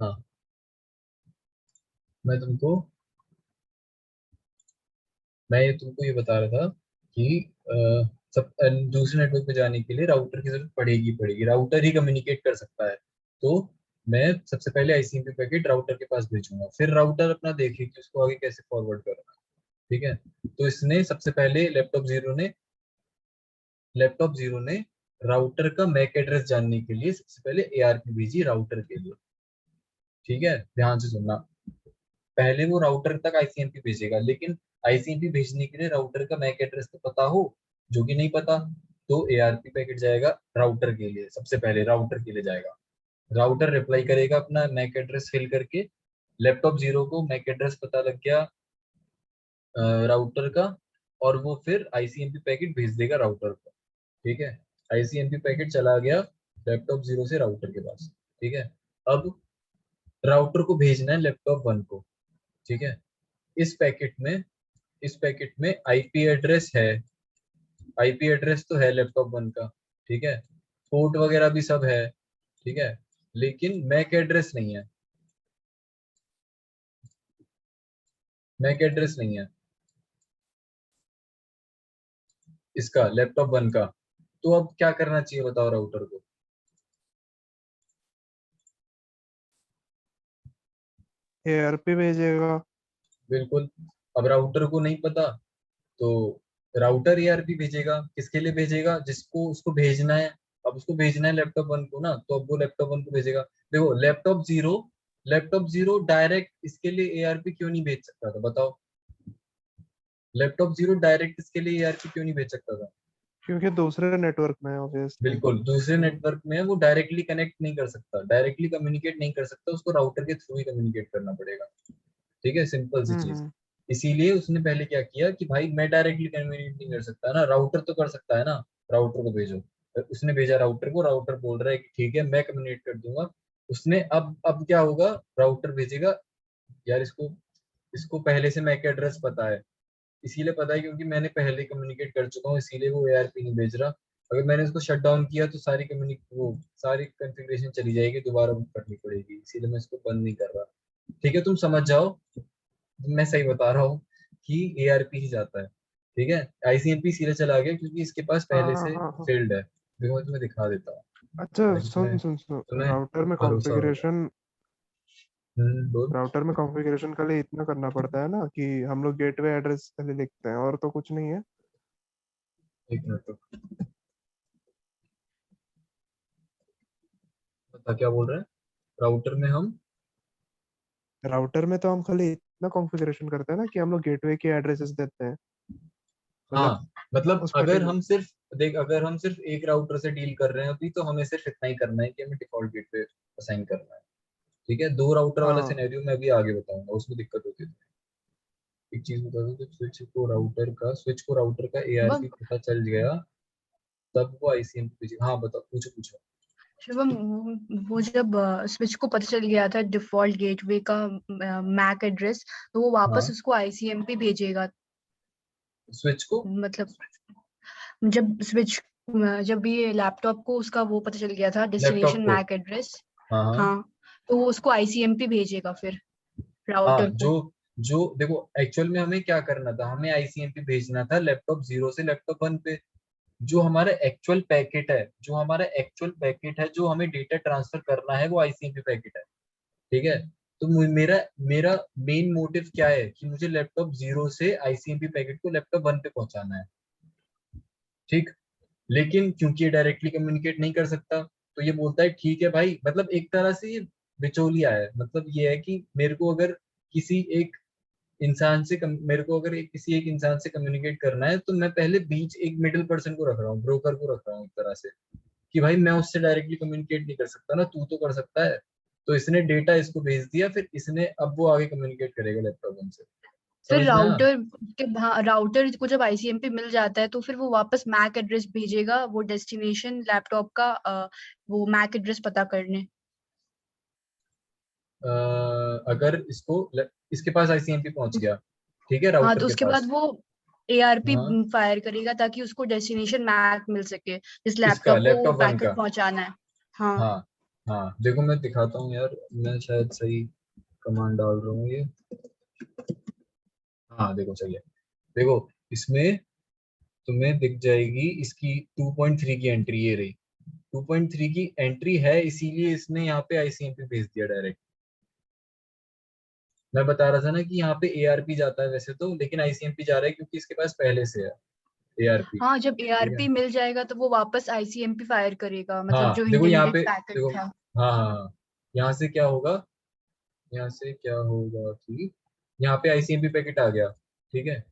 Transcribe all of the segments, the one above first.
हाँ, मैं तुमको ये बता रहा था कि सब दूसरे नेटवर्क पे जाने के लिए राउटर की जरूरत पड़ेगी। राउटर ही कम्युनिकेट कर सकता है। तो मैं सबसे पहले आईसीएमपी पैकेट राउटर के पास भेजूंगा, फिर राउटर अपना देखे कि उसको आगे कैसे फॉरवर्ड करना है। ठीक है। तो इसने सबसे पहले लैपटॉप जीरो ने राउटर का मैक एड्रेस जानने के लिए सबसे पहले एआरपी भेजी राउटर के लिए। ठीक है, ध्यान से सुनना। पहले वो राउटर तक आईसीएमपी भेजेगा, लेकिन आईसीएमपी भेजने के लिए राउटर का मैक एड्रेस तो पता हो, जो कि नहीं पता। तो एआरपी पैकेट जाएगा राउटर के लिए, सबसे पहले राउटर के लिए जाएगा। राउटर रिप्लाई करेगा अपना मैक एड्रेस फिल करके। लैपटॉप जीरो को मैक एड्रेस पता लग गया राउटर का, और वो फिर आईसीएमपी पैकेट भेज देगा राउटर को। ठीक है, आईसीएमपी पैकेट चला गया लैपटॉप जीरो से राउटर के पास। ठीक है। अब राउटर को भेजना है लैपटॉप वन को। ठीक है। इस पैकेट में इस पैकेट में आईपी एड्रेस है। आईपी एड्रेस तो है लैपटॉप वन का। ठीक है, पोर्ट वगैरह भी सब है। ठीक है, लेकिन मैक एड्रेस नहीं है। मैक एड्रेस नहीं है इसका, लैपटॉप वन का। तो अब क्या करना चाहिए बताओ राउटर को? एआरपी भेजेगा। बिल्कुल। अब राउटर को नहीं पता, तो राउटर ईआरपी भेजेगा। किसके लिए भेजेगा? जिसको उसको भेजना है। अब उसको भेजना है लैपटॉप वन को ना, तो अब वो लैपटॉप वन को भेजेगा। देखो, लैपटॉप जीरो डायरेक्ट इसके लिए एआरपी क्यों नहीं भेज सकता था बताओ? लैपटॉप जीरो डायरेक्ट इसके लिए एआरपी क्यों नहीं भेज सकता था? क्योंकि दूसरे नेटवर्क में है ऑब्वियसली। बिल्कुल, दूसरे नेटवर्क में वो डायरेक्टली कनेक्ट नहीं कर सकता, डायरेक्टली कम्युनिकेट नहीं कर सकता, उसको राउटर के थ्रू ही कम्युनिकेट करना पड़ेगा। ठीक है, सिंपल सी चीज। हम्म। इसीलिए उसने पहले क्या किया कि भाई मैं डायरेक्टली कम्युनिकेट नहीं कर सकता ना, राउटर तो कर सकता है ना, राउटर को भेजो। उसने भेजा राउटर को, राउटर बोल रहा है कि ठीक है मैं कम्युनिकेट कर दूंगा। उसने अब क्या होगा? राउटर भेजेगा, यार इसको इसको पहले से मैक एड्रेस पता है। इसीलिए पता है क्योंकि मैंने पहले कम्युनिकेट कर चुका हूँ, इसीलिए वो एआरपी नहीं भेज रहा। अगर मैंने इसको शट डाउन किया तो सारी कॉन्फ़िगरेशन चली जाएगी, दोबारा बुक करनी पड़ेगी, इसीलिए मैं इसको बंद नहीं कर रहा। ठीक है, तुम समझ जाओ, मैं सही बता रहा हूँ कि एआरपी ही जाता है। ठीक है, आईसीएमपी सीधे चला गया क्योंकि इसके पास हाँ पहले से हाँ हाँ। फील्ड है। देखो मैं तुम्हें दिखा देता हूँ। अच्छा, ताकि सुन तुम्हें सुन सुन। तुम्हें राउटर में भरोसा होगा। कॉन्फ़िगरेशन बोल। राउटर में कॉन्फ़िगरेशन के लिए इतना करना पड़ता है ना कि हम लोग गेटवे एड्रेस पहले लिखते हैं, और तो कुछ नहीं है। एक मिनट तो बता क्या बोल रहे हैं। राउटर में हम राउटर में तो हम खाली इतना कॉन्फ़िगरेशन करते हैं ना कि हम लोग गेटवे के एड्रेसेस देते हैं। मतलब हाँ, मतलब उस पर्टिकुलर। अगर हम सिर्फ एक राउटर से डील कर रहे हैं अभी, तो हमें सिर्फ इतना ही करना है कि हमें डिफॉल्ट गेटवे असाइन करना है। ठीक है, दो राउटर वाला हाँ। सिनेरियो मैं अभी आगे बताऊंगा, उसमें दिक्कत होती है। एक चीज बता दो, जब स्विच को राउटर का एआरपी शुभम पता चल गया, तब वो आईसीएमपी भेजेगा। हाँ बताओ, पूछो पूछो। शुभम, वो जब स्विच को पता चल गया था डिफॉल्ट गेटवे का मैक एड्रेस, तो वो वापस हाँ, उसको आईसीएमपी भेजेगा। स्विच को। मतलब जब स्विच जब ये लैपटॉप को उसका वो पता चल गया था लैपटॉप डेस्टिनेशन को। MAC address. हाँ हाँ। हाँ, तो वो उसको आईसीएमपी भेजेगा फिर हाँ, राउटर को। जो जो देखो, एक्चुअल में हमें क्या करना था, हमें आईसीएमपी भेजना था लैपटॉप जीरो से लैपटॉप वन पे। जो हमारा एक्चुअल पैकेट है, जो हमें डेटा ट्रांसफर करना है, वो आईसीएमपी पैकेट है। ठीक है। तो मेरा मेरा मेन मोटिव क्या है कि मुझे लैपटॉप जीरो से आईसीएमपी पैकेट को लैपटॉप वन पे पहुंचाना है। ठीक। लेकिन क्योंकि ये डायरेक्टली कम्युनिकेट नहीं कर सकता, तो ये बोलता है ठीक है भाई, मतलब एक तरह से ये बिचौलिया है। मतलब ये है कि किसी एक मेरे को अगर किसी एक इंसान से कम्युनिकेट करना है, तो मैं पहले बीच एक मिडिल पर्सन को रख रहा हूँ, ब्रोकर को रख रहा हूँ एक तरह से, कि भाई मैं उससे डायरेक्टली कम्युनिकेट नहीं कर सकता ना, तू तो कर सकता है। तो इसने डेटा इसको भेज दिया, फिर इसने अब वो आगे कम्युनिकेट करेगा लैपटॉप उनसे। फिर समझ में आया? राउटर को जब आईसीएमपी मिल जाता है, तो फिर वो वापस मैक एड्रेस भेजेगा वो डेस्टिनेशन लैपटॉप का वो मैक एड्रेस पता करने। अगर इसके पास आईसीएमपी पहुंच गया, ठीक है, हाँ, राउटर तो के उसके बाद पास। वो एआरपी हाँ, फायर करेगा ताकि उसको डेस्टिनेशन मैक मिल सके जिस किसका? लैपटॉप को वो लैपटॉप वन पैकेट का। पहुंचाना है। हाँ। हाँ, हाँ देखो मैं दिखाता हूँ यार, मैं शायद सही कमांड डाल रहा हूँ ये। हाँ देखो सही है। देखो इसमें तुम्हें दिख जाएगी इसकी 2.3 की एंट्री, ये रही 2.3 की एंट्री है, इसीलिए इसने यहाँ पे आईसीएमपी भेज दिया डायरेक्ट। मैं बता रहा था ना कि यहाँ पे एआरपी जाता है वैसे तो, लेकिन आईसीएमपी जा रहा है क्योंकि इसके पास पहले से है एआरपी। हाँ, जब ठीक है। एआरपी मिल जाएगा तो वो वापस आईसीएमपी फायर करेगा, मतलब हाँ जो देखो यहाँ इंटरमीडिएट पे पैकेट देखो। था। हाँ हाँ हाँ। यहाँ से क्या होगा, यहाँ से क्या होगा कि यहाँ पे आईसीएमपी पैकेट आ गया। ठीक है।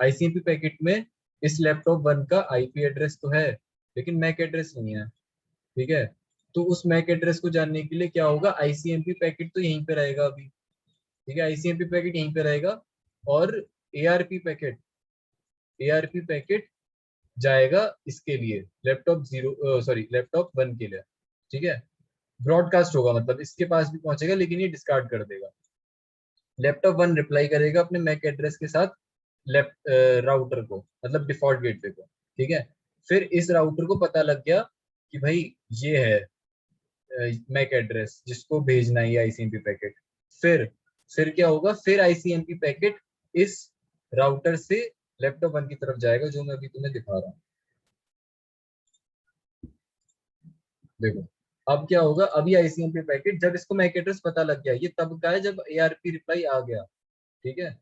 आईसीएमपी पैकेट में इस लैपटॉप 1 का आईपी एड्रेस तो है, लेकिन मैक एड्रेस नहीं है। ठीक है। तो उस मैक एड्रेस को जानने के लिए क्या होगा, आईसीएमपी पैकेट तो यहीं पे रहेगा अभी। ठीक है, आईसीएमपी पैकेट यहीं पे रहेगा, और एआरपी पैकेट एआरपी पैकेट जाएगा इसके लिए, लैपटॉप 0 सॉरी लैपटॉप 1 के लिए। ठीक है। ब्रॉडकास्ट होगा, मतलब इसके पास भी पहुंचेगा, लेकिन ये डिस्कार्ड कर देगा। लैपटॉप 1 रिप्लाई करेगा अपने मैक एड्रेस के साथ लैप राउटर को, मतलब डिफॉल्ट गेटवे को। ठीक है। फिर इस राउटर को पता लग गया कि भाई ये है मैक एड्रेस जिसको भेजना है आईसीएमपी पैकेट। फिर फिर क्या होगा, फिर आईसीएमपी पैकेट इस राउटर से लैपटॉप 1 की तरफ जाएगा, जो मैं अभी तुम्हें दिखा रहा हूँ। देखो अब क्या होगा, अभी आईसीएमपी पैकेट जब इसको मैक एड्रेस पता लग गया, ये तब का है जब एआरपी रिप्लाई आ गया। ठीक है।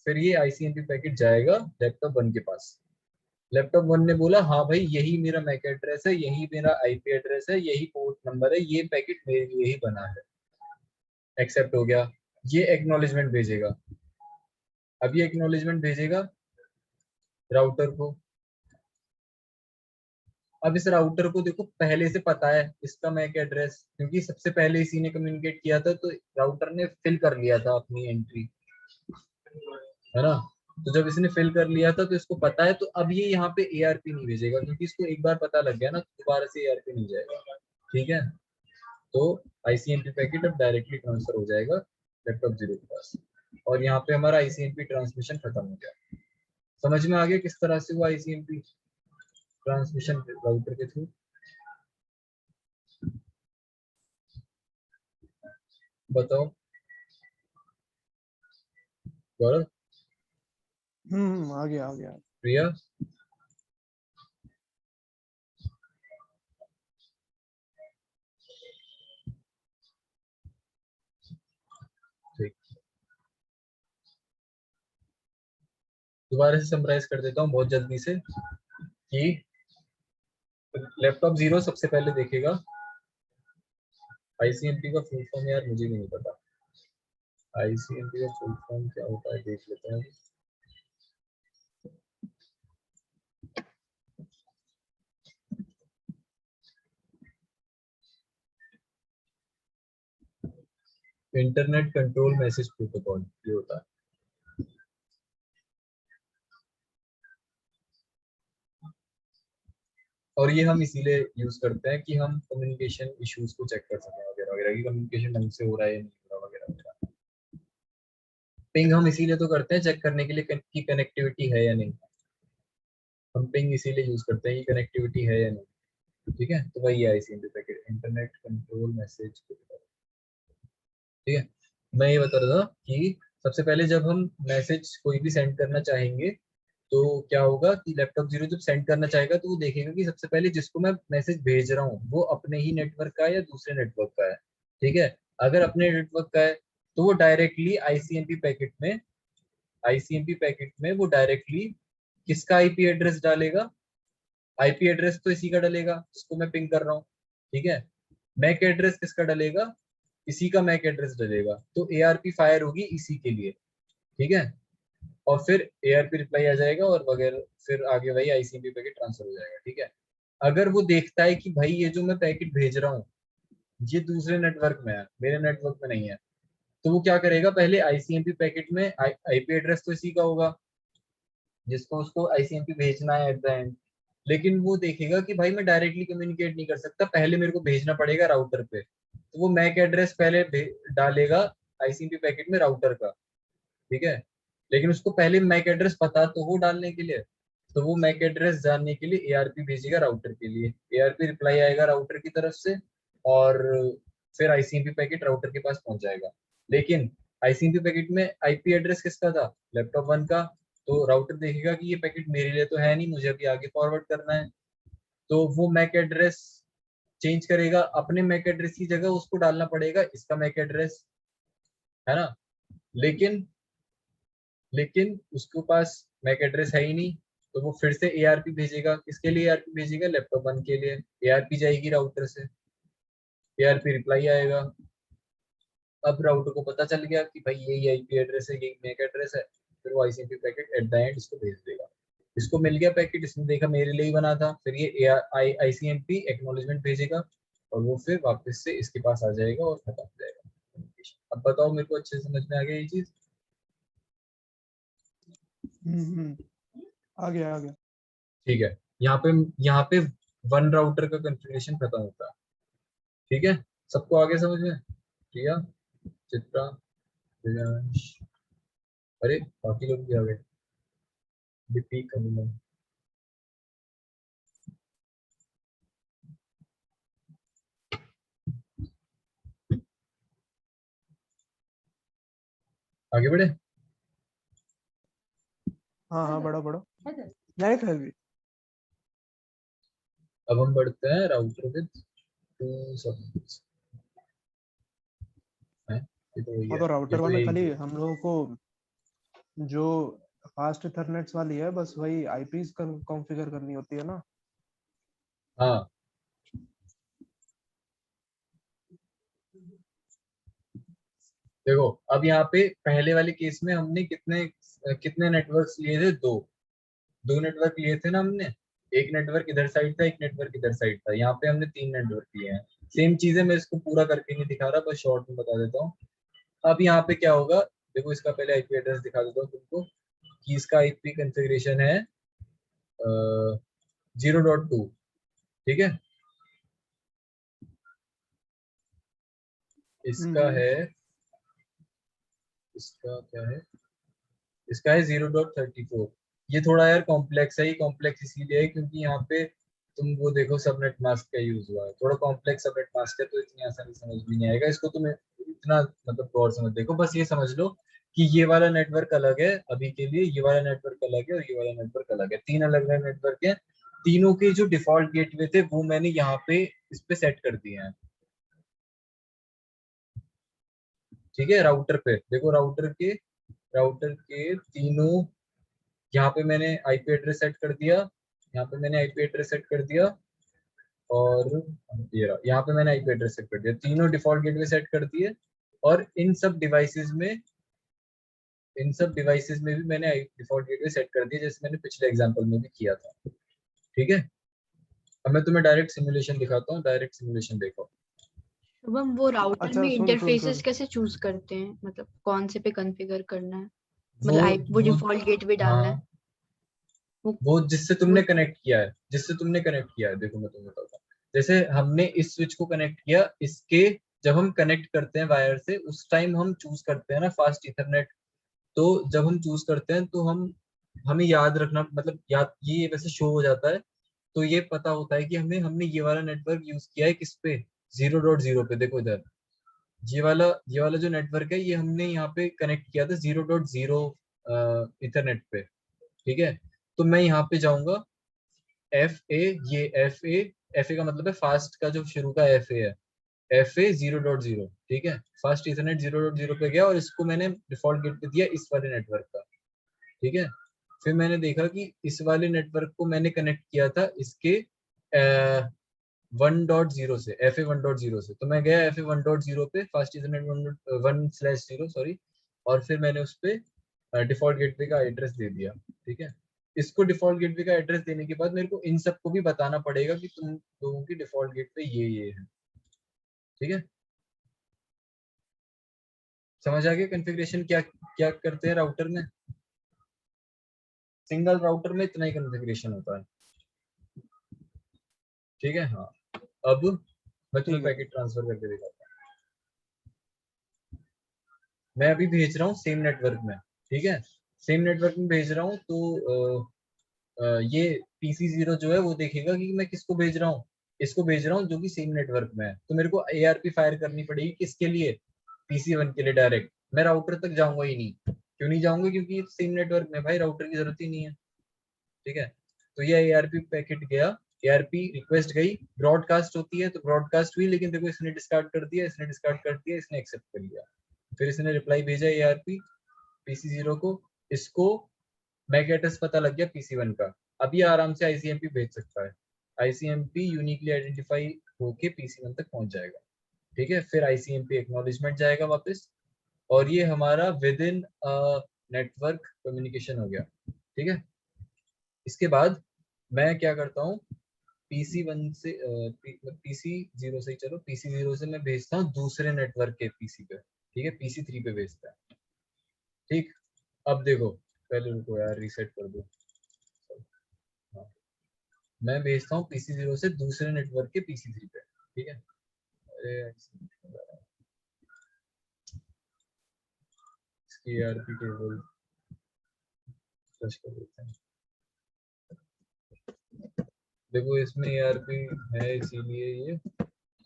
फिर ये आईसीएमपी पैकेट जाएगा लैपटॉप 1 के पास। लैपटॉप 1 ने बोला हाँ भाई यही मेरा मैक एड्रेस है, यही मेरा आईपी एड्रेस है, यही पोर्ट नंबर है, ये पैकेट मेरे लिए ही बना है। एक्सेप्ट हो गया। ये एक्नॉलेजमेंट भेजेगा। अब ये एक्नॉलेजमेंट भेजेगा राउटर को। अब इस राउटर को देखो पहले से पता है इसका मैक एड्रेस, क्योंकि सबसे पहले इसी ने कम्युनिकेट किया था, तो राउटर ने फिल कर लिया था अपनी एंट्री, है ना। तो जब इसने फिल कर लिया था तो इसको पता है, तो अब ये यहाँ पे एआरपी नहीं भेजेगा, क्योंकि इसको एक बार पता लग गया ना, तो दोबारा से एआरपी नहीं जाएगा। ठीक है। तो आईसीएमपी पैकेट अब डायरेक्टली ट्रांसफर हो जाएगा लैपटॉप 0 के पास, और यहाँ पे हमारा आईसीएमपी ट्रांसमिशन खत्म हो गया। समझ में आ गया किस तरह से हुआ आईसीएमपी ट्रांसमिशन राउटर के थ्रू। बताओ गौरव, आ गया आ गया। प्रिया। ठीक, दोबारा से समराइज कर देता हूँ बहुत जल्दी से कि लैपटॉप 0 सबसे पहले देखेगा। आईसीएमपी का फुल फॉर्म यार मुझे नहीं पता, आईसीएमपी का फुल फॉर्म क्या होता है देख लेते हैं। इंटरनेट कंट्रोल मैसेज प्रोटोकॉल ये होता है। और ये हम इसीलिए यूज करते हैं कि हम कम्युनिकेशन इश्यूज को चेक कर सकें वगैरह वगैरह, कि कम्युनिकेशन ढंग से हो रहा है या नहीं हो रहा वगैरह वगैरह। पिंग हम इसीलिए तो करते हैं चेक करने के लिए कि कनेक्टिविटी है या नहीं। हम पिंग इसीलिए यूज करते हैं कि कनेक्टिविटी है या नहीं। ठीक है। तो वही है ICMP packet, internet control message. ठीक है। मैं ये बता रहा था कि सबसे पहले जब हम मैसेज कोई भी सेंड करना चाहेंगे, तो क्या होगा कि लैपटॉप 0 जब सेंड करना चाहेगा तो वो देखेगा कि सबसे पहले जिसको मैं मैसेज भेज रहा हूँ वो अपने ही नेटवर्क का है या दूसरे नेटवर्क का है। ठीक है। अगर अपने नेटवर्क का है तो वो डायरेक्टली आईसीएमपी पैकेट में वो डायरेक्टली किसका आईपी एड्रेस डालेगा, आईपी एड्रेस तो इसी का डलेगा जिसको मैं पिंग कर रहा हूँ। ठीक है। मैक एड्रेस किसका डलेगा, इसी का मैक एड्रेस डलेगा, तो एआरपी फायर होगी इसी के लिए। ठीक है। और फिर एआरपी रिप्लाई आ जाएगा और वगैरह, फिर आगे वही आईसीएमपी पैकेट ट्रांसफर हो जाएगा। ठीक है। अगर वो देखता है कि भाई ये जो मैं पैकेट भेज रहा हूँ ये दूसरे नेटवर्क में है, मेरे नेटवर्क में नहीं है, तो वो क्या करेगा, पहले आईसीएमपी पैकेट में आईपी एड्रेस तो इसी का होगा जिसको उसको आईसीएमपी भेजना है एट द एंड, लेकिन वो देखेगा कि भाई मैं डायरेक्टली कम्युनिकेट नहीं कर सकता, पहले मेरे को भेजना पड़ेगा राउटर पे, तो वो मैक एड्रेस पहले डालेगा आईसीएमपी पैकेट में राउटर का। ठीक है। लेकिन उसको पहले मैक एड्रेस पता तो हो डालने के लिए, तो वो मैक एड्रेस जानने के लिए एआरपी भेजेगा राउटर के लिए, एआरपी रिप्लाई आएगा राउटर की तरफ से, और फिर आईसीएमपी पैकेट राउटर के पास पहुंच जाएगा। लेकिन आईसीएमपी पैकेट में आईपी एड्रेस किसका था, लैपटॉप 1 का। तो राउटर देखेगा कि ये पैकेट मेरे लिए तो है नहीं, मुझे अभी आगे फॉरवर्ड करना है, तो वो मैक एड्रेस चेंज करेगा, अपने मैक एड्रेस की जगह उसको डालना पड़ेगा इसका मैक एड्रेस, है ना। लेकिन लेकिन उसके पास मैक एड्रेस है ही नहीं, तो वो फिर से एआरपी भेजेगा। किसके लिए एआरपी भेजेगा, लैपटॉप 1 के लिए। एआरपी जाएगी राउटर से, एआरपी रिप्लाई आएगा। अब राउटर को पता चल गया कि भाई यही आईपी एड्रेस है, यही मैक एड्रेस है, फिर वो ICMP packet at the end इसको भेज देगा। इसको मिल गया पैकेट, इसने देखा मेरे लिए ही बना था, फिर ये आईसीएमपी एक्नॉलेजमेंट भेजेगा और वो फिर वापस से इसके पास आ जाएगा और खत्म हो जाएगा। अब बताओ मेरे को अच्छे से समझ में आ गया ये चीज? आ गया आ गया। ठीक है, यहाँ पे वन राउटर का कॉन्फ़िगरेशन खत्म होता है। ठीक है, सबको आगे समझ में? प्रिया, चित्रा, दिव्यांश, अरे बाकी लोग भी आ गए, दीपी, कमला। आगे बढ़े। हाँ हाँ, बढ़ो बढ़ो, नहीं था अभी। अब हम बढ़ते हैं राउटर विद 2 सबनेट्स। ये तो वही हाँ, है, तो ये राउटर तो वाले यही खाली है। हम लोगों को जो फास्ट इथरनेट्स वाली है, बस वही आईपीस कॉन्फ़िगर करनी होती है ना। हाँ, देखो अब यहाँ पे पहले वाले केस में हमने कितने कितने नेटवर्क्स लिए थे, दो नेटवर्क लिए थे ना हमने। एक नेटवर्क इधर साइड था, एक नेटवर्क इधर साइड था। यहाँ पे हमने 3 नेटवर्क लिए हैं। सेम चीजें मैं इसको पूरा करके नहीं दिखा रहा, बस शॉर्ट में बता देता हूँ। अब यहाँ पे क्या होगा, देखो इसका पहले आईपी एड्रेस दिखा देता हूँ तुमको कि इसका आईपी कॉन्फ़िगरेशन है 0.2। ठीक है, इसका है, इसका क्या है, इसका है 0.34। ये थोड़ा यार कॉम्प्लेक्स है, ये कॉम्प्लेक्स इसीलिए है क्योंकि यहाँ पे तुम वो देखो सबनेट मास्क का यूज हुआ है, थोड़ा कॉम्प्लेक्स सबनेट मास्क है, तो इतनी आसानी समझ में नहीं आएगा इसको। तुम इतना मतलब गौर से मत देखो, बस ये समझ लो कि ये वाला नेटवर्क अलग है अभी के लिए, ये वाला नेटवर्क अलग है और ये वाला नेटवर्क अलग है। 3 अलग अलग नेटवर्क है। तीनों के जो डिफॉल्ट गेटवे थे वो मैंने यहाँ पे इस पे सेट कर दिए हैं। ठीक है, राउटर पे देखो, राउटर के तीनों, यहाँ पे मैंने आईपी एड्रेस सेट कर दिया, यहाँ पे मैंने आईपी एड्रेस सेट कर दिया, और ये रहा, यहाँ पे मैंने आईपी एड्रेस सेट कर दिया। तीनों डिफॉल्ट गेटवे सेट कर दिए, और इन सब डिवाइसेस में भी मैंने डिफॉल्ट गेटवे सेट कर दिया, जैसे मैंने पिछले एग्जांपल में भी किया था। ठीक है, अब मैं तुम्हें डायरेक्ट सिमुलेशन दिखाता हूँ, डायरेक्ट सिमुलेशन देखो। शुभम, वो राउटर अच्छा, में सुन सुन इंटरफेसेस सुन। कैसे चूज करते हैं, मतलब कौन से पे कॉन्फ़िगर करना है, वो मतलब वो वो डिफॉल्ट गेटवे डालना है, हाँ, वो वो जिससे तुमने वो कनेक्ट किया है, देखो मैं तुम्हें बताता हूँ। जैसे हमने इस स्विच को कनेक्ट किया, इसके जब हम कनेक्ट करते हैं वायर से, उस टाइम हम चूज करते हैं ना फास्ट इथरनेट। तो जब हम चूज करते हैं तो हमें याद रखना, मतलब याद ये वैसे शो हो जाता है, तो ये पता होता है कि हमने ये वाला नेटवर्क यूज किया है किस पे, 0.0 पे। देखो इधर, ये वाला जो नेटवर्क है, ये हमने यहाँ पे कनेक्ट किया था 0.0 इथरनेट पे। ठीक है, तो मैं यहाँ पे जाऊंगा, एफ ए का मतलब है फास्ट का जो शुरू का एफ ए है, एफ ए 0.0। ठीक है, फास्ट इथरनेट 0.0 पे गया और इसको मैंने डिफॉल्ट गेट पे दिया इस वाले नेटवर्क का। ठीक है, फिर मैंने देखा कि इस वाले नेटवर्क को मैंने कनेक्ट किया था इसके 1.0 से, एफ ए 1.0 से। तो मैं गया एफ ए 1.0 पे, फास्ट इथरनेट 1/0, सॉरी, और फिर मैंने उस पे डिफॉल्ट गेटवे का एड्रेस दे दिया। ठीक है, इसको डिफॉल्ट गेटवे का एड्रेस देने के बाद मेरे को इन सबको भी बताना पड़ेगा कि तुम लोगों की डिफॉल्ट गेटवे ये है। ठीक है, समझ आ गया कॉन्फ़िगरेशन क्या क्या करते हैं राउटर में? सिंगल राउटर में इतना ही कॉन्फ़िगरेशन होता है। ठीक है, हाँ। अब मैं तुम्हें ठीक है। पैकेट ट्रांसफर करके दिखाता हूँ। मैं अभी भेज रहा हूँ सेम नेटवर्क में। ठीक है, सेम नेटवर्क में भेज रहा हूँ, तो ये PC0 जो है वो देखेगा कि मैं किसको भेज रहा हूँ, इसको भेज रहा हूँ जो कि सेम नेटवर्क में है, तो मेरे को ARP फायर करनी पड़ेगी किसके लिए, PC1 के लिए डायरेक्ट। मैं राउटर तक जाऊंगा ही नहीं। क्यों नहीं जाऊंगा, क्योंकि सेम नेटवर्क में भाई राउटर की जरूरत ही नहीं है। ठीक है, तो ये ARP पैकेट गया, ARP रिक्वेस्ट गई, ब्रॉडकास्ट होती है तो ब्रॉडकास्ट हुई, लेकिन देखो इसने डिस्कार्ड कर दिया, इसने डिस्कार्ड कर दिया, इसने एक्सेप्ट कर लिया। फिर इसने रिप्लाई भेजा ARP PC0 को, इसको मैक एड्रेस पता लग गया PC1 का। अब ये आराम से ICMP भेज सकता है, ICMP यूनिकली आइडेंटिफाई होके PC1 तक पहुंच जाएगा। ठीक है, फिर ICMP एक्नॉलेजमेंट जाएगा वापस, और ये हमारा विद इन नेटवर्क कम्युनिकेशन हो गया। ठीक है, इसके बाद मैं क्या करता हूँ, PC1 से PC0 से, चलो PC0 से मैं भेजता हूँ दूसरे नेटवर्क के PC पे। ठीक है, PC3 पे भेजता है। ठीक, अब देखो, पहले रुको यार, रीसेट कर दो। हाँ, मैं भेजता हूँ PC0 से दूसरे नेटवर्क के PC3 पे। ठीक है, अरे इसकी ARP टेबल फ्लश कर देते हैं। देखो इसमें ARP है, इसीलिए ये,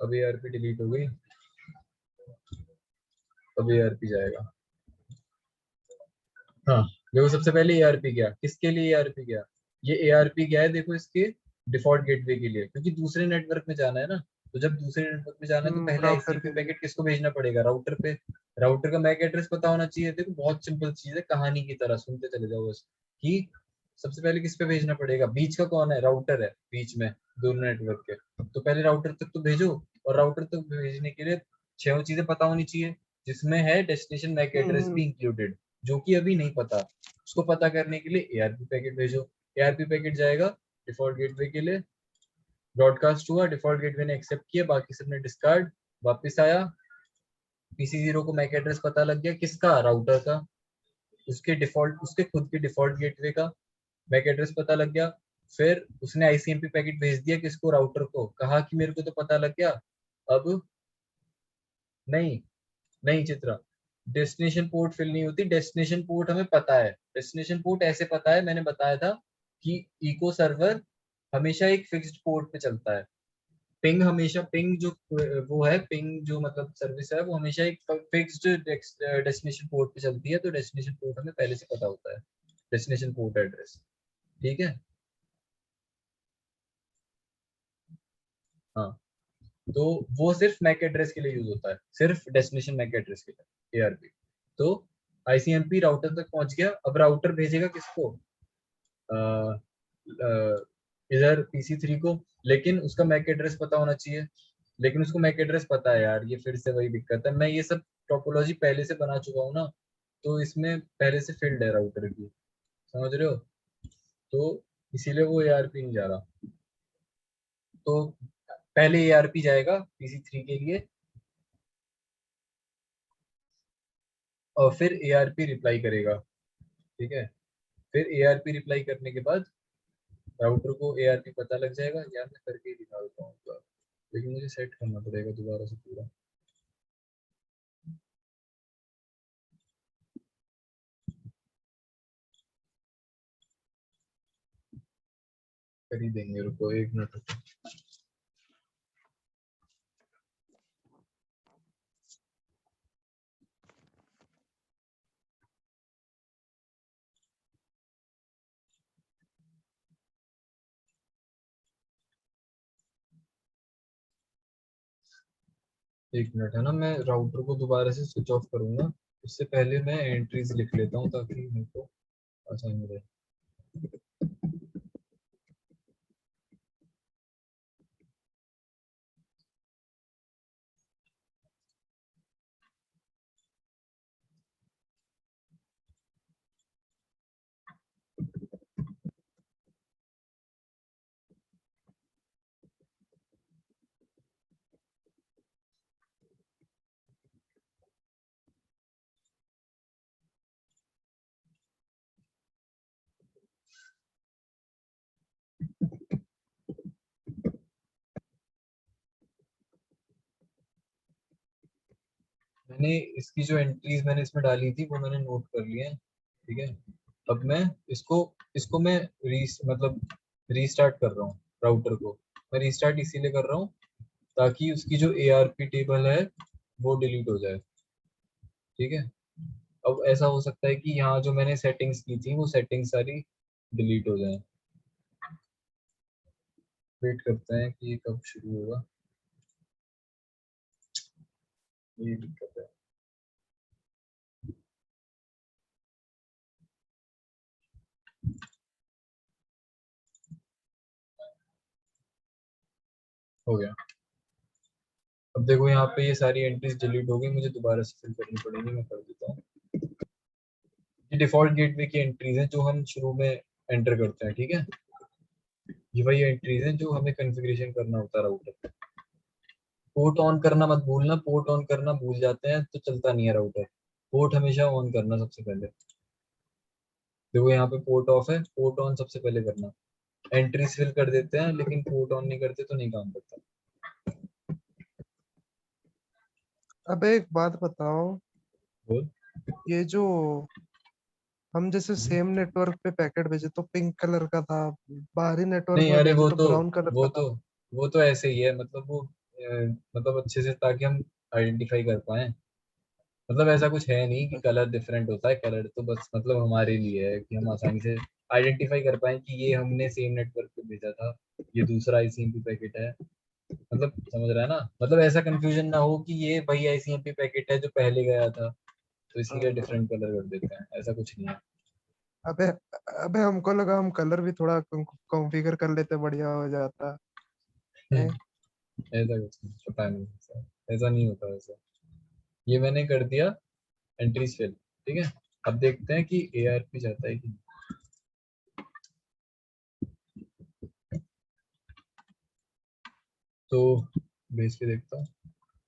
अब ARP डिलीट हो गई, अब ARP जाएगा। हाँ, देखो सबसे पहले ARP गया, किसके लिए ARP गया, ये ARP गया है देखो इसके डिफॉल्ट गेटवे के लिए, क्योंकि दूसरे नेटवर्क में जाना है ना। तो जब दूसरे नेटवर्क में जाना है तो पहले राउटर ICMP के पैकेट किसको भेजना पड़ेगा, राउटर पे। राउटर का मैक एड्रेस पता होना चाहिए। देखो बहुत सिंपल चीज है, कहानी की तरह सुनते चले जाओ बस, कि सबसे पहले किस पे भेजना पड़ेगा, बीच का कौन है, राउटर है बीच में दोनों नेटवर्क के, तो पहले राउटर तक तो भेजो। और राउटर तक भेजने के लिए 6 चीजें पता होनी चाहिए, जिसमें है डेस्टिनेशन मैक एड्रेस भी इंक्लूडेड, जो कि अभी नहीं पता। उसको पता करने के लिए ARP पैकेट भेजो, ARP पैकेट जाएगा डिफॉल्ट गेटवे के लिए, ब्रॉडकास्ट हुआ, डिफॉल्ट गेटवे ने एक्सेप्ट किया, बाकी सबने डिस्कार्ड, वापस आया, PC0 को मैक एड्रेस पता लग गया, किसका, राउटर का, उसके डिफॉल्ट, उसके खुद के डिफॉल्ट गेटवे का मैक एड्रेस पता लग गया। फिर उसने ICMP पैकेट भेज दिया किसको, राउटर को, कहा कि मेरे को तो पता लग गया। अब नहीं, नहीं चित्रा, डेस्टिनेशन पोर्ट फिल नहीं होती, डेस्टिनेशन पोर्ट हमें पता है। डेस्टिनेशन पोर्ट ऐसे पता है, मैंने बताया था कि इको सर्वर हमेशा एक फिक्स्ड पोर्ट पे चलता है। पिंग हमेशा, पिंग जो वो है, पिंग जो मतलब सर्विस है, वो हमेशा एक फिक्स्ड डेस्टिनेशन पोर्ट पे चलती है। तो डेस्टिनेशन पोर्ट हमें पहले से पता होता है, डेस्टिनेशन पोर्ट एड्रेस। ठीक है, हाँ, तो वो सिर्फ मैक एड्रेस के लिए यूज होता है, सिर्फ डेस्टिनेशन मैक एड्रेस के लिए ARP। तो ICMP राउटर तक पहुंच गया, अब राउटर भेजेगा किसको, इधर PC3 को, लेकिन उसका मैक एड्रेस पता होना चाहिए। लेकिन उसको मैक एड्रेस पता है यार, ये फिर से वही दिक्कत है, मैं ये सब टोपोलॉजी पहले से बना चुका हूँ ना, तो इसमें पहले से फील्ड है राउटर की, समझ रहे हो, तो इसीलिए वो ARP नहीं जा रहा। तो पहले ARP जाएगा PC3 के लिए, और फिर ARP रिप्लाई करेगा। ठीक है, फिर ARP रिप्लाई करने के बाद राउटर को ARP पता लग जाएगा, या मैं करके ही दिखा देता हूँ, लेकिन मुझे सेट करना पड़ेगा दोबारा से पूरा। कर ही देंगे, रुको 1 मिनट। एक मिनट है ना, मैं राउटर को दोबारा से स्विच ऑफ करूंगा, उससे पहले मैं एंट्रीज लिख लेता हूँ ताकि मेरे को आसानी रहे। मैंने इसकी जो एंट्रीज मैंने इसमें डाली थी वो मैंने नोट कर लिया है। ठीक है, अब मैं इसको इसको मैं मतलब रीस्टार्ट कर रहा हूँ राउटर को। मैं रीस्टार्ट इसीलिए कर रहा हूँ ताकि उसकी जो ARP टेबल है वो डिलीट हो जाए। ठीक है, अब ऐसा हो सकता है कि यहाँ जो मैंने सेटिंग्स की थी वो सेटिंग्स सारी डिलीट हो जाए। वेट करते हैं कि ये कब शुरू होगा, ये दिक्कत है। हो गया। अब देखो यहाँ पे ये सारी एंट्रीज डिलीट हो गई, मुझे दोबारा से फिल करनी पड़ेगी, मैं कर देता हूँ। ये डिफॉल्ट गेटवे की एंट्रीज हैं जो हम शुरू में एंटर करते हैं। ठीक है, ये वही एंट्रीज हैं जो हमें कॉन्फ़िगरेशन करना होता है राउटर पे। पोर्ट ऑन करना मत भूलना, पोर्ट ऑन करना भूल जाते हैं तो चलता नहीं है राउटर। पोर्ट हमेशा ऑन करना सबसे पहले। देखो यहाँ पे पोर्ट ऑफ है, पोर्ट ऑन सबसे पहले करना। एंट्रीज फिल कर देते हैं लेकिन पोर्ट ऑन नहीं करते तो नहीं काम करता। अब एक बात बताओ, बोल। ये जो हम जैसे सेम नेटवर्क पे पैकेट भेजे तो पिंक कलर का था, बाहरी नेटवर्क नहीं में अरे भेजे तो ब्राउन कलर वो का तो था। वो तो ऐसे ही है, मतलब वो मतलब अच्छे से ताकि हम आइडेंटिफाई कर पाए। मतलब ऐसा कुछ है नहीं कि कलर डिफरेंट होता है, कलर तो बस मतलब हमारे लिए है कि हम आसानी से आइडेंटिफाई कर पाए कि ये हमने सेम नेटवर्क पे भेजा था, ये दूसरा आईसीएमपी पैकेट है। मतलब समझ रहा है ना, मतलब ऐसा कंफ्यूजन ना हो कि ये वही आईसीएमपी पैकेट है जो पहले गया था तो इसीलिए हाँ। डिफरेंट कलर कर देते हैं, ऐसा कुछ नहीं है। अबे अबे हमको लगा हम कलर भी थोड़ा कॉन्फ़िगर कर लेते, बढ़िया हो जाता है। ऐसा कुछ नहीं, पता नहीं ऐसा नहीं होता वैसे। ये मैंने कर दिया एंट्रीज फिल। ठीक है, अब देखते हैं कि ARP जाता है कि नहीं। तो भेज के देखता हूँ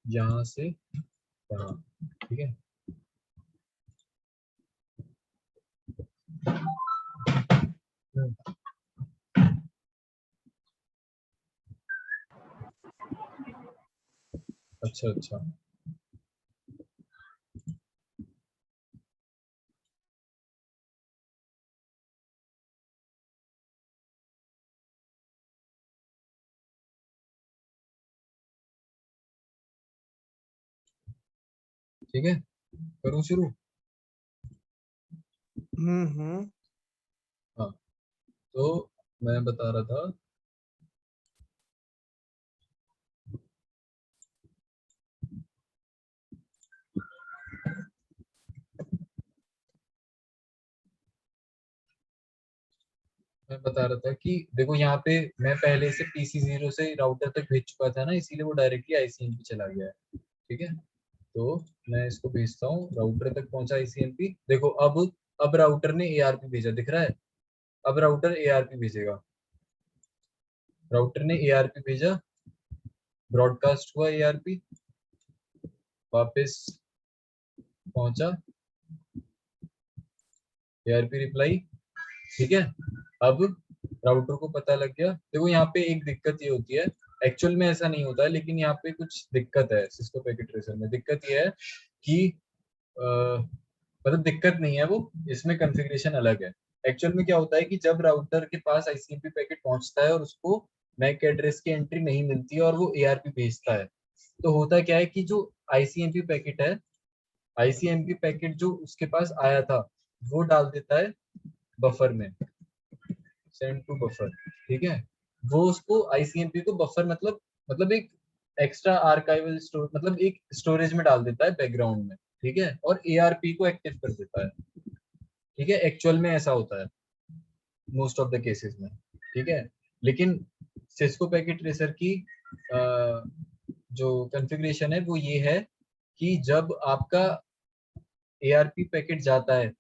यहाँ से यहाँ। ठीक है, अच्छा अच्छा। ठीक है, करूँ शुरू। हम्म। हाँ, तो मैं बता रहा था कि देखो यहाँ पे मैं पहले से PC0 से राउटर तक भेज चुका था ना, इसीलिए वो डायरेक्टली आईसीएमपी चला गया है। ठीक है, तो मैं इसको भेजता हूँ, राउटर तक पहुंचा आईसीएमपी। देखो अब राउटर ने ARP भेजा, दिख रहा है। अब राउटर ARP भेजेगा, राउटर ने ARP भेजा, ब्रॉडकास्ट हुआ ARP, वापस पहुंचा ARP रिप्लाई। ठीक है, अब राउटर को पता लग गया। देखो यहाँ पे एक दिक्कत ये होती है, एक्चुअल में ऐसा नहीं होता है लेकिन यहाँ पे कुछ दिक्कत है सिस्को पैकेट ट्रेसर में। दिक्कत ये है कि मतलब दिक्कत नहीं है वो, इसमें कॉन्फ़िगरेशन अलग है। एक्चुअल में क्या होता है कि जब राउटर के पास आईसीएमपी पैकेट पहुंचता है और उसको मैक एड्रेस की एंट्री नहीं मिलती है और वो ARP भेजता है, तो होता क्या है कि जो आईसीएमपी पैकेट है, आईसीएमपी पैकेट जो उसके पास आया था वो डाल देता है बफर में, सेंड टू बफर। ठीक है, वो उसको आईसीएमपी को बफर मतलब एक एक्स्ट्रा आर्काइवल स्टोर, मतलब एक स्टोरेज में डाल देता है बैकग्राउंड में। ठीक है, और ARP को एक्टिव कर देता है। ठीक है, एक्चुअल में ऐसा होता है मोस्ट ऑफ द केसेस में। ठीक है, लेकिन सिस्को पैकेट ट्रेसर की जो कॉन्फ़िगरेशन है वो ये है कि जब आपका ARP पैकेट जाता है,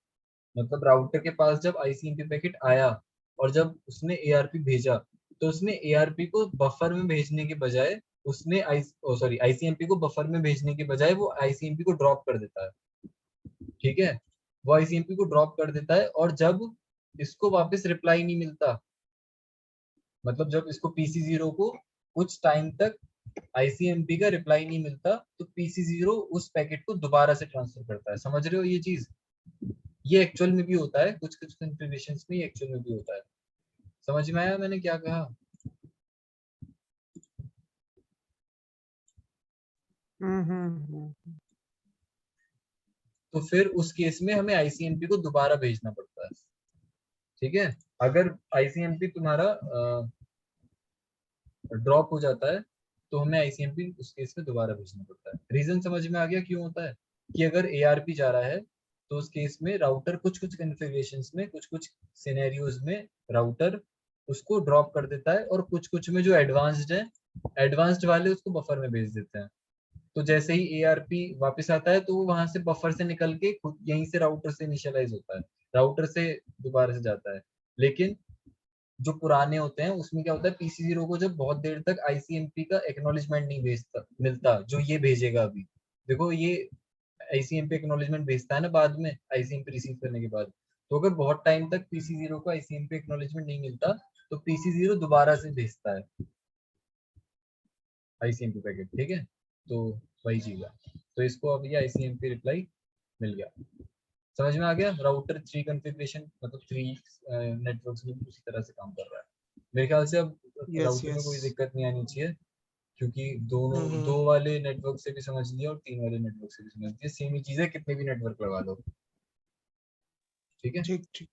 मतलब राउटर के पास जब आईसीएमपी पैकेट आया और जब उसने ARP भेजा, तो उसने ARP को बफर में भेजने के बजाय उसने आईसीएमपी को बफर में भेजने के बजाय वो आईसीएमपी को ड्रॉप कर देता है। ठीक है, वो आईसीएमपी को ड्रॉप कर देता है और जब इसको वापस रिप्लाई नहीं मिलता, मतलब जब इसको PC0 को कुछ टाइम तक आईसीएमपी का रिप्लाई नहीं मिलता तो PC0 उस पैकेट को दोबारा से ट्रांसफर करता है। समझ रहे हो ये चीज? ये एक्चुअल में भी होता है, कुछ कुछ कॉन्फ़िगरेशंस में एक्चुअल में भी होता है। समझ में आया मैंने क्या कहा? तो फिर उस केस में हमें आईसीएमपी को दोबारा भेजना पड़ता है। ठीक है, अगर आईसीएमपी तुम्हारा ड्रॉप हो जाता है तो हमें आईसीएमपी उस केस में दोबारा भेजना पड़ता है। रीजन समझ में आ गया क्यों होता है? कि अगर एआरपी जा रहा है तो उस केस में राउटर कुछ कुछ कॉन्फ़िगरेशंस में, कुछ कुछ सिनेरियोज में राउटर उसको ड्रॉप कर देता है, और कुछ कुछ में जो एडवांस्ड है, एडवांस्ड वाले उसको बफर में भेज देते हैं। तो जैसे ही एआरपी वापस आता है तो वो वहां से बफर से निकल के खुद यहीं से राउटर से इनिशियलाइज होता है, राउटर से दोबारा से जाता है। लेकिन जो पुराने होते हैं उसमें क्या होता है, पीसी0 को जब बहुत देर तक आईसीएमपी का एक्नॉलेजमेंट नहीं भेजता मिलता, जो ये भेजेगा अभी, देखो ये आईसीएमपी एक्नॉलेजमेंट भेजता है ना बाद में आईसीएमपी रिसीव करने के बाद, तो अगर बहुत टाइम तक पीसी0 को आईसीएमपी एक्नॉलेजमेंट नहीं मिलता तो पीसी0 दोबारा से भेजता है आईसीएमपी पैकेट। ठीक है, तो वही चीज है। तो इसको अब ये आईसीएमपी रिप्लाई मिल गया। समझ में आ गया? राउटर 3 कॉन्फ़िगरेशन मतलब 3 नेटवर्क्स में उसी तरह से काम कर रहा है। मेरे ख्याल से अब यस राउटर में यस। कोई दिक्कत नहीं आनी चाहिए, क्योंकि दोनों 2 वाले नेटवर्क से भी समझ लिया और 3 वाले नेटवर्क से भी समझ लिया, सेम ही चीज है, कितने भी नेटवर्क लगा लो। ठीक है, ठीक ठीक।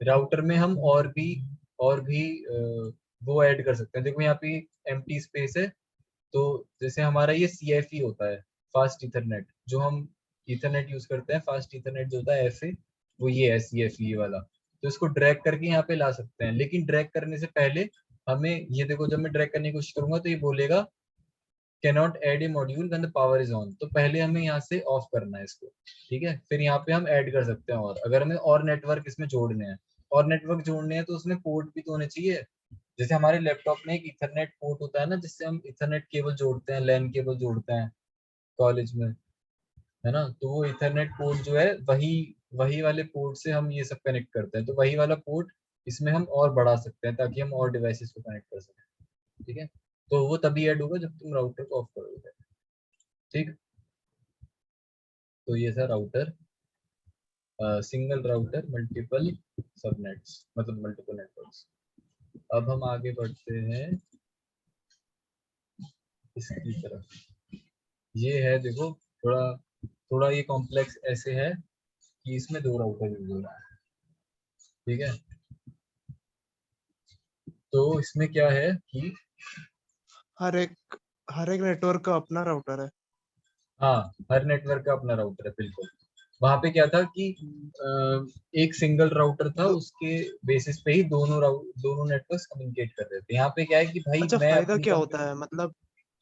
राउटर में हम और भी वो ऐड कर सकते हैं। देखो यहाँ पे एम्प्टी स्पेस है, तो जैसे हमारा ये CFE होता है, फास्ट ईथरनेट, जो हम ईथरनेट यूज करते हैं, फास्ट ईथरनेट जो होता है FA, वो ये है CFE वाला। तो इसको ड्रैग करके यहाँ पे ला सकते हैं, लेकिन ड्रैग करने से पहले हमें ये देखो, जब मैं ड्रैग करने की कोशिश करूंगा तो ये बोलेगा cannot add a module when the power is on, तो पहले हमें यहाँ से ऑफ करना है इसको। ठीक है, फिर यहाँ पे हम ऐड कर सकते हैं, और अगर हमें और नेटवर्क इसमें जोड़ने हैं, और नेटवर्क जोड़ने हैं तो उसमें पोर्ट भी तो होने चाहिए। जैसे हमारे लैपटॉप में एक इथरनेट पोर्ट होता है ना, जिससे हम इथरनेट केबल जोड़ते हैं, लैन केबल जोड़ते हैं कॉलेज में, है ना? तो वो इथरनेट पोर्ट जो है, वही वही वाले पोर्ट से हम ये सब कनेक्ट करते हैं, तो वही वाला पोर्ट इसमें हम और बढ़ा सकते हैं ताकि हम और डिवाइसेस को कनेक्ट कर सकें। ठीक है, तो वो तभी ऐड होगा जब तुम राउटर को ऑफ करोगे। ठीक, तो ये था router, single router multiple subnets मतलब मल्टीपल नेटवर्क्स। अब हम आगे बढ़ते हैं इसकी तरफ। ये है देखो, थोड़ा थोड़ा ये कॉम्प्लेक्स ऐसे है कि इसमें 2 राउटर यूज हो रहा है। ठीक है, तो इसमें क्या है कि हर एक नेटवर्क का अपना राउटर है। हाँ, हर नेटवर्क का अपना राउटर है, बिल्कुल। वहां पे क्या था कि एक सिंगल राउटर था, तो उसके बेसिस पे ही दोनों नेटवर्क्स कम्युनिकेट कर रहे थे। यहाँ पे क्या है कि भाई अच्छा, मैं फायदा अपनी क्या कंपनी, होता है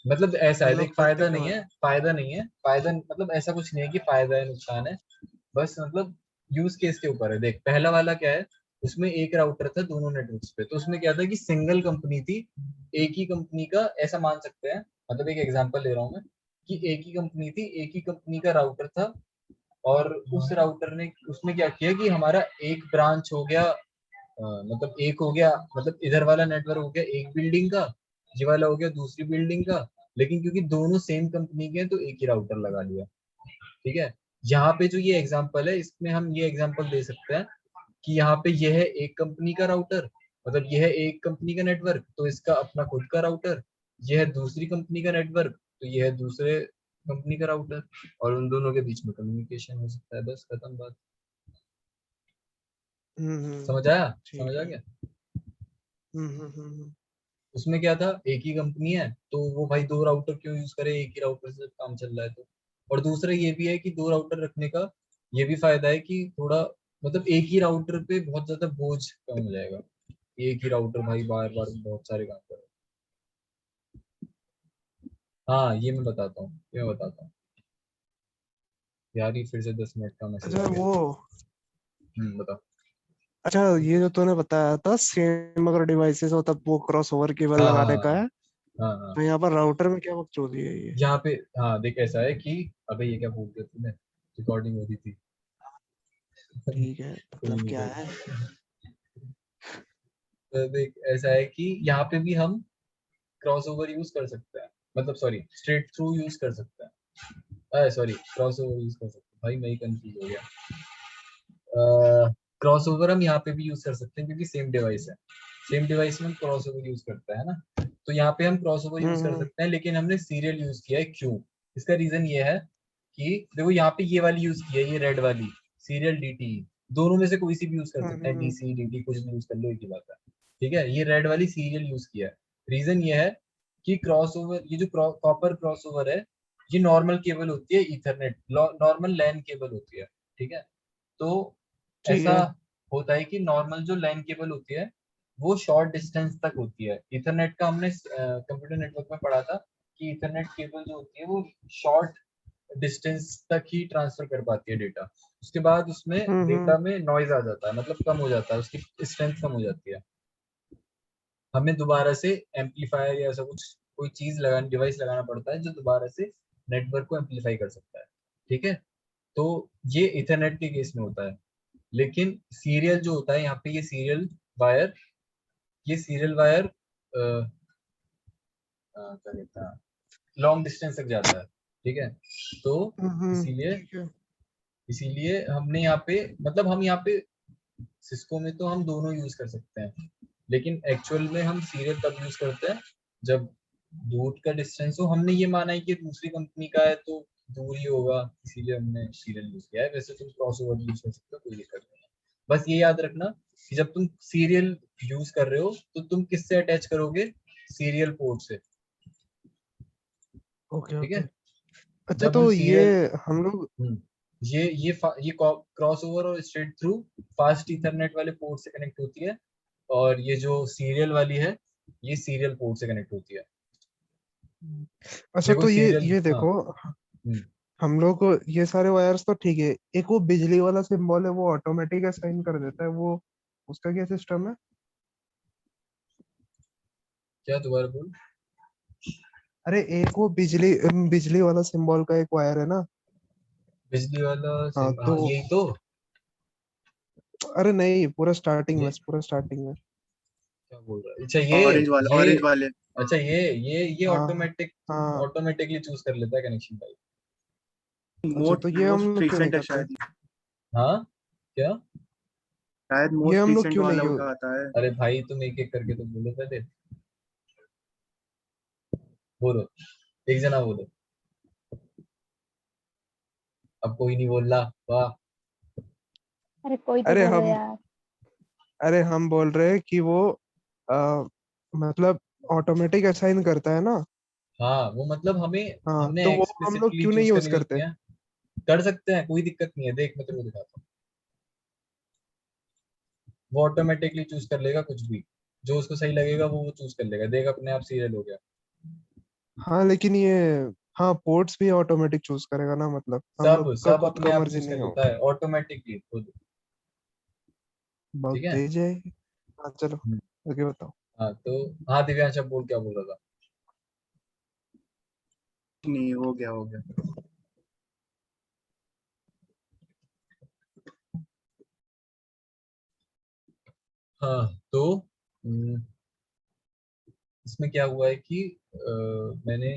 मतलब ऐसा है, हम देख, लोग करते फायदा क्यों नहीं है? है, फायदा नहीं है, फायदा मतलब ऐसा कुछ नहीं है कि फायदा है नुकसान है, बस मतलब यूज केस के ऊपर है। देख, पहला वाला क्या है, उसमें एक राउटर था दोनों नेटवर्क्स पे, तो उसमें क्या था कि सिंगल कंपनी थी, एक ही कंपनी का, ऐसा मान सकते हैं, मतलब एक एग्जांपल ले रहा हूँ मैं, कि एक ही कंपनी थी, एक ही कंपनी का राउटर था, और उस राउटर ने उसमें क्या किया कि हमारा एक ब्रांच हो गया, मतलब एक हो गया, मतलब इधर वाला नेटवर्क हो गया एक बिल्डिंग का, ये वाला हो गया दूसरी बिल्डिंग का, लेकिन क्योंकि दोनों सेम कंपनी के हैं तो एक ही राउटर लगा लिया। ठीक है, यहाँ पे जो ये एग्जांपल है, इसमें हम ये एग्जांपल दे सकते हैं कि यहाँ पे यह है एक कंपनी का राउटर, मतलब यह है एक कंपनी का नेटवर्क, तो इसका अपना खुद का राउटर, यह है दूसरी कंपनी का नेटवर्क, तो यह है दूसरे कंपनी का राउटर, और उन दोनों के बीच में कम्युनिकेशन हो सकता है, बस खत्म बात। समझ आया? समझ ठीक आ है। गया? हम्म। उसमें क्या था, एक ही कंपनी है तो वो भाई 2 राउटर क्यों यूज करे, एक ही राउटर से काम चल रहा है तो। और दूसरा ये भी है कि 2 राउटर रखने का ये भी फायदा है कि थोड़ा, मतलब एक ही राउटर पे बहुत ज्यादा बोझ कम हो जाएगा, एक ही राउटर भाई बार बार बहुत सारे काम करे। हाँ, ये मैं बताता हूँ यार, ये फिर से 10 मिनट का मैसेज अच्छा आ गया। वो बताओ। अच्छा, ये जो तूने बताया था सेम अगर डिवाइसेस हो तब वो क्रॉस ओवर केबल हाँ लगाने हाँ का है, हाँ हाँ, तो यहाँ पर राउटर में क्या बकचोदी है ये? यहाँ पे, हाँ देख, ऐसा है कि, अबे ये क्या बोल रहे तूने, रिकॉर्डिंग हो रही थी। ठीक है, कोई मतलब नहीं, क्या कोई है? नहीं। तो देख, ऐसा है कि यहाँ पे भी हम क्रॉस ओवर यूज कर सकते हैं, मतलब सॉरी, स्ट्रेट थ्रू यूज कर सकते हैं, सॉरी, क्रॉस ओवर यूज कर सकते हैं, भाई मैं ही कंफ्यूज हो गया। क्रॉस ओवर हम यहाँ पे भी यूज कर सकते हैं क्योंकि सेम डिवाइस है। सेम डिवाइस में हम क्रॉसओवर यूज करते हैं ना, तो यहाँ पे हम क्रॉसओवर यूज कर हम्म। सकते हैं, लेकिन हमने सीरियल यूज किया है। क्यों? इसका रीजन ये है कि देखो यहाँ पे ये वाली यूज की है, ये रेड वाली सीरियल डीटी, दोनों में से कोई सी भी यूज कर सकते हैं, डीसी डीटी कुछ भी यूज कर लो, एक ही बात है। ठीक है, ये रेड वाली सीरियल यूज किया है। रीजन ये है कि क्रॉसओवर, ये जो कॉपर क्रॉसओवर है, ये नॉर्मल केबल होती है, ईथरनेट नॉर्मल लैन केबल होती है। ठीक है, तो ठीक ऐसा है। होता है कि नॉर्मल जो लैन केबल होती है वो शॉर्ट डिस्टेंस तक होती है। इथरनेट का हमने कंप्यूटर नेटवर्क में पढ़ा था कि इथरनेट केबल जो होती है वो शॉर्ट डिस्टेंस तक ही ट्रांसफर कर पाती है डेटा, उसके बाद उसमें डेटा में नॉइज आ जाता है, मतलब कम हो जाता है, उसकी स्ट्रेंथ कम हो जाती है। हमें दोबारा से एम्पलीफायर या ऐसा कुछ कोई चीज लगाना, डिवाइस लगाना पड़ता है जो दोबारा से नेटवर्क को एम्पलीफाई कर सकता है। ठीक है, तो ये इथरनेट के केस में होता है। लेकिन सीरियल जो होता है यहाँ पे, ये सीरियल वायर, ये सीरियल वायर क्या कहता है, लॉन्ग डिस्टेंस तक जाता है। ठीक है, तो इसीलिए ठीक है। इसीलिए हमने यहाँ पे, मतलब हम यहाँ पे सिस्को में तो हम दोनों यूज कर सकते हैं, लेकिन एक्चुअल में हम सीरियल तब यूज करते हैं जब दूर का डिस्टेंस हो। हमने ये माना है कि दूसरी कंपनी का है तो दूर ही होगा, इसीलिए हमने सीरियल यूज किया है। वैसे तुम क्रॉसओवर यूज कर सकते हो, कोई दिक्कत नहीं है। बस ये याद रखना कि जब तुम सीरियल यूज कर रहे हो तो तुम किससे अटैच करोगे? सीरियल पोर्ट से। ओके ठीक है, ओके। अच्छा, जब हम तो ये सीरियल, हम लोग ये क्रॉसओवर और स्ट्रेट थ्रू फास्ट ईथरनेट वाले पोर्ट से कनेक्ट होती है, और ये जो सीरियल वाली है ये सीरियल पोर्ट से कनेक्ट होती है। अच्छा, देखो तो सीरियल, ये हाँ। देखो, हम्म, हम लोग को ये सारे वायर्स तो ठीक है, एक वो बिजली वाला सिंबल है वो ऑटोमेटिक असाइन कर देता है, वो उसका क्या सिस्टम है? क्या दोबारा बोल? अरे एक वो बिजली वाला सिंबल का एक वायर है ना। बिजली वाला हाँ हाँ तो, यही तो। अरे नहीं, पूरा ये स्टार्टिंग में। क्या बोल रहा है? अच्छा ये ये ऑरेंज वाले। हाँ, अच्छा ये हाँ ऑटोमेटिक, हाँ। ऑटोमेटिकली चूज कर लेता है कनेक्शन टाइप। अच्छा, मोस्ट तो ये हम मोस्ट लोग क्यों नहीं रिसेंट है करते? शायद। हाँ, क्या? शायद ये मोस्ट हम लोग रिसेंट क्यों नहीं वाला उठाता है। अरे भाई तुम एक एक करके तो बोलो पहले, बोलो, एक जना बोलो। अब कोई नहीं बोल रहा, वाह। अरे कोई तो अरे बोलो हम यार। अरे हम बोल रहे हैं कि वो आ, मतलब ऑटोमेटिक असाइन करता है ना। हाँ वो मतलब हमें, हाँ, हमने तो वो हम लोग एक्सप्लिसिटली क्यों नहीं चूज यूज करने की जरूरत करते? नहीं है। कर सकते हैं, कोई दिक्कत नहीं है, देख मैं तेरे को दिखाता हूँ। वो ऑटोमेटिकली चूज कर लेगा कुछ भी, जो उसको सही लगेगा वो चूज कर लेगा, देख अपने आप सीरियल हो गया। हाँ लेकिन ये, हाँ पोर्ट्स भी ऑटोमेटिक चूज करेगा ना, मतलब हम सब लोग का सब खुद अपने का आप मर्जी चूज कर नहीं लेता होगा। है ऑटोमेटिकली खुद। बहुत ठीक है, तेज है। हाँ चलो, हम्म, आगे बताओ। हाँ तो, हाँ दिव्यांश अब बोल, क्या बोल रहा था? नहीं, हो गया हो गया। हाँ तो इसमें क्या हुआ है कि मैंने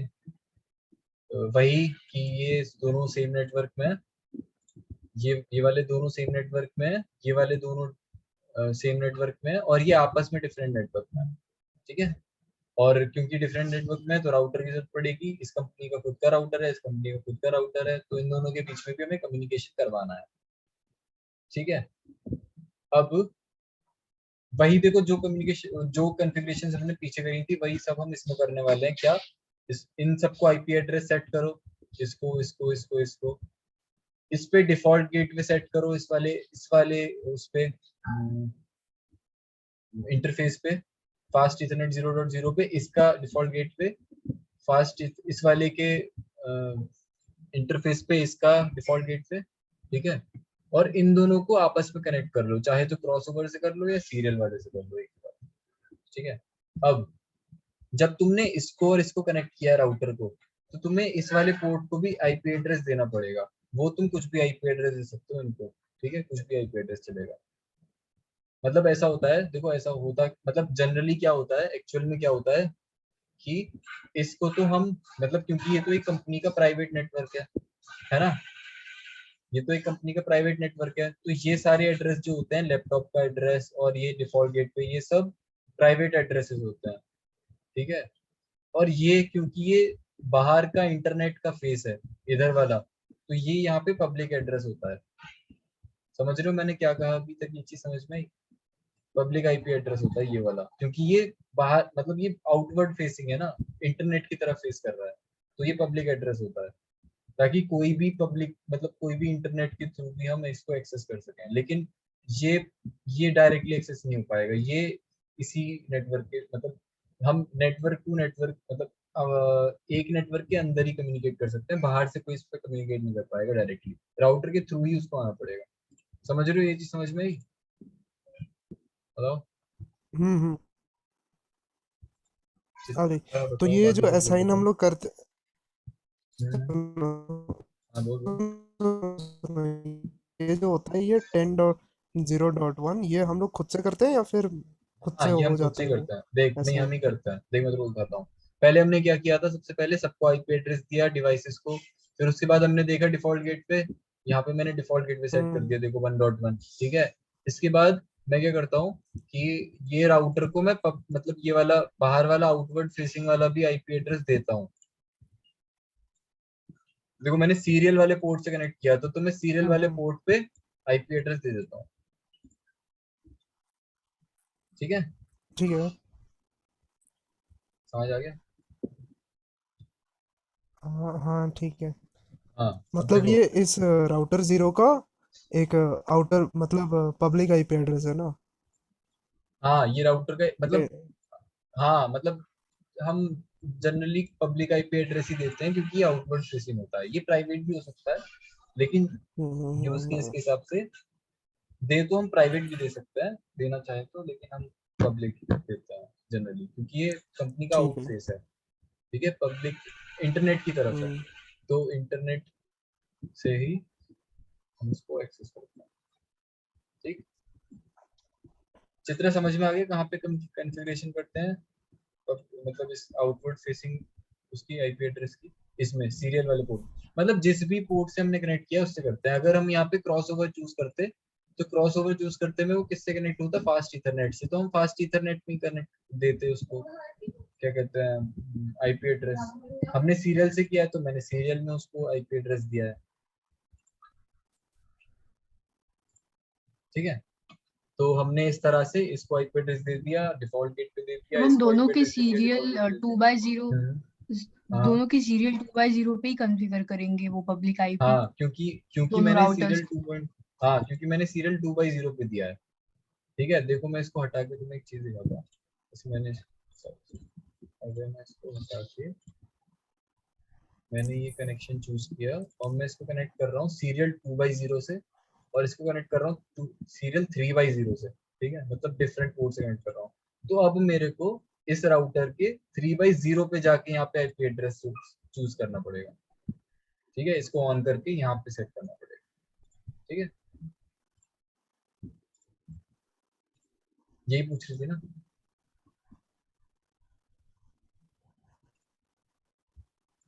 वही कि ये दोनों सेम नेटवर्क में है, ये वाले दोनों सेम नेटवर्क में है, ये वाले दोनों सेम नेटवर्क में है, और ये आपस में डिफरेंट नेटवर्क में है। ठीक है, और क्योंकि डिफरेंट नेटवर्क में है तो राउटर की जरूरत पड़ेगी। इस कंपनी का खुद का राउटर है, इस कंपनी का खुद का राउटर है, तो इन दोनों के बीच में भी हमें कम्युनिकेशन करवाना है। ठीक है, अब वही देखो, जो कम्युनिकेशन जो कॉन्फ़िगरेशन हमने पीछे करी थी वही सब हम इसमें करने वाले हैं। क्या? इन सबको आईपी एड्रेस सेट करो, इसको इसको इसको इसको, इस पे डिफॉल्ट गेटवे सेट करो, इस वाले उस पे इंटरफेस पे, फास्ट इथरनेट 0.0 पे इसका डिफॉल्ट गेटवे, फास्ट इस वाले के इंटरफेस पे इसका डिफॉल्ट गेटवे। ठीक है, और इन दोनों को आपस में कनेक्ट कर लो, चाहे तो क्रॉसओवर से कर लो या सीरियल वाले से कर लो एक बार। ठीक है, अब जब तुमने इसको और इसको कनेक्ट किया राउटर को, तो तुम्हें इस वाले पोर्ट को भी आईपी एड्रेस देना पड़ेगा। वो तुम कुछ भी आईपी एड्रेस दे सकते हो इनको। ठीक है, कुछ भी आईपी एड्रेस चलेगा। मतलब ऐसा होता है, देखो ऐसा होता, मतलब जनरली क्या होता है, एक्चुअल में क्या होता है कि इसको तो हम, मतलब क्योंकि ये तो एक कंपनी का प्राइवेट नेटवर्क है ना, ये तो एक कंपनी का प्राइवेट नेटवर्क है, तो ये सारे एड्रेस जो होते हैं, लैपटॉप का एड्रेस और ये डिफॉल्ट गेटवे, ये सब प्राइवेट एड्रेसेस होते हैं, ठीक है। और ये क्योंकि ये बाहर का इंटरनेट का फेस है इधर वाला, तो ये यहाँ पे पब्लिक एड्रेस होता है। समझ रहे हो मैंने क्या कहा अभी तक? ये चीज समझ में आई? पब्लिक आईपी एड्रेस होता है ये वाला, क्योंकि ये बाहर मतलब ये आउटवर्ड फेसिंग है ना, इंटरनेट की तरफ फेस कर रहा है, तो ये पब्लिक एड्रेस होता है, ताकि कोई भी पब्लिक मतलब कोई भी इंटरनेट के थ्रू भी हम इसको एक्सेस कर सकें। लेकिन ये डायरेक्टली एक्सेस नहीं हो पाएगा, ये इसी नेटवर्क के मतलब हम नेटवर्क टू नेटवर्क मतलब एक नेटवर्क के अंदर ही कम्युनिकेट कर सकते हैं, बाहर से कोई इस पर कम्युनिकेट नहीं कर पाएगा डायरेक्टली, राउटर के थ्रू ही उसको आना पड़ेगा। समझ रहे हो ये चीज? समझ में आई? बताओ। हम्म। अरे तो बताओ, ये बाकी जो सब लोग असाइन हम बताओ। लोग करते हाँ बोल। ये जो होता है ये 10.0.1 ये हम लोग खुद से करते हैं या फिर खुद हाँ से ये हम हो खुद जाता से है वो करते हैं, देख नहीं असाइन? हम ही करते हैं, देख मैं तेरे को बताता हूँ। पहले हमने क्या किया था, सबसे पहले सबको आईपी एड्रेस दिया डिवाइसेस को, फिर उसके बाद हमने देखा डिफॉल्ट गेट पे, यहाँ पे मैंने डिफॉल्ट गेट पे सेट कर दिया, देखो 1.1, ठीक है। इसके बाद मैं क्या करता हूँ कि ये राउटर को मैं मतलब ये वाला बाहर वाला आउटवर्ड फेसिंग वाला भी आईपी एड्रेस देता हूँ। देखो मैंने सीरियल वाले पोर्ट से कनेक्ट किया तो मैं सीरियल वाले पोर्ट पे आईपी एड्रेस दे देता हूँ, ठीक है। ठीक है। समझ आ गया? हाँ हाँ ठीक है। हाँ अब मतलब देखो। ये इस राउटर 0 का एक आउटर मतलब पब्लिक आईपी एड्रेस है ना? हाँ ये राउटर का ये मतलब, हाँ मतलब हम जनरली पब्लिक आईपी एड्रेस ही देते हैं, क्योंकि ये आउटवर्ड फेसिंग होता है, ये प्राइवेट भी हो सकता है, लेकिन यूज केस के हिसाब से दे तो हम प्राइवेट भी दे सकते हैं देना चाहे तो, लेकिन हम पब्लिक देते हैं जनरली, क्योंकि ये कंपनी का ठीक आउट है। फेस है, ठीक है, पब्लिक इंटरनेट की तरफ है, तो इंटरनेट से ही हम इसको एक्सेस करते हैं, ठीक। चित्र समझ में आ गया कहाँ पे कॉन्फ़िगरेशन करते हैं मतलब इस आउटवर्ड फेसिंग उसकी आईपी एड्रेस की, इसमें सीरियल वाले पोर्ट मतलब जिस भी पोर्ट से हमने कनेक्ट किया उससे करते हैं। अगर हम यहाँ पे क्रॉस ओवर चूज करते तो क्रॉस ओवर चूज करते में वो किससे कनेक्ट होता है, फास्ट ईथरनेट से, तो हम फास्ट ईथरनेट में कनेक्ट देते उसको, क्या कहते हैं, आईपी एड्रेस। हमने सीरियल से किया है तो मैंने सीरियल में उसको आईपी एड्रेस दिया है, ठीक है। तो हमने इस तरह से इसको आईपी एड्रेस दे दिया, डिफॉल्ट गेट पे दे दिया, तो हम इसको दोनों आईपी के एड्रेस दे दिया, सीरियल डिफॉल्ट गेट पे दे 2/0 दिया। हाँ दोनों की सीरियल 2/0 पे ही कॉन्फ़िगर करेंगे वो पब्लिक आईपी, हाँ क्योंकि क्योंकि दोनों मैंने राउटर्स सीरियल को। 2. हाँ क्योंकि मैंने सीरियल 2/0 पे दिया है, ठीक है। देखो मैं इसको हटा के तुम्हें एक चीज दिखाता हूँ, इसमें मैंने अगर मैं इसको हटा के मैंने ये कनेक्शन चूज किया और मैं इसको कनेक्ट कर रहा हूँ सीरियल 2/0 से, और इसको कनेक्ट कर रहा हूँ सीरियल 3/0 से, ठीक है, मतलब डिफरेंट पोर्ट से कनेक्ट कर रहा हूँ। तो अब मेरे को इस राउटर के 3/0 पे जाके यहाँ पे आईपी एड्रेस चूज करना पड़ेगा, ठीक है, इसको ऑन करके यहाँ पे सेट करना पड़ेगा, ठीक है। यही पूछ रही थी ना?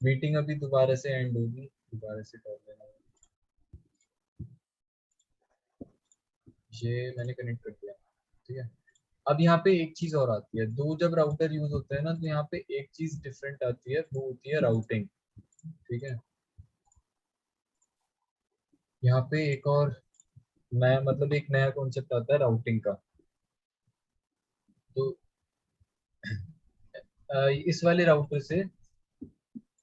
मीटिंग अभी दोबारा से एंड होगी, दोबारा से कर लेना। ये मैंने कनेक्ट कर दिया, ठीक है। अब यहाँ पे एक चीज और आती है, दो जब राउटर यूज होते हैं ना तो यहाँ पे एक चीज डिफरेंट आती है, वो होती है राउटिंग, ठीक है। यहाँ पे एक और नया मतलब एक नया कॉन्सेप्ट आता है राउटिंग का। तो इस वाले राउटर से,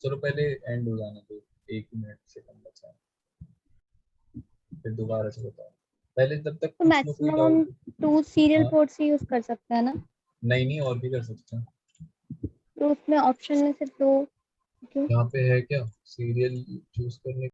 चलो पहले एंड हो जाने दो, 1 मिनट से कम बचा है, फिर दोबारा से बताओ, पहले तब तक तो पूछ लो कोई मैक्सिमम हम डाउट। 2 सीरियल हाँ पोर्ट से यूज कर सकते हैं ना? नहीं नहीं और भी कर सकते हैं। तो उसमें ऑप्शन में सिर्फ 2 क्यों? यहाँ पे है क्या सीरियल चूज करने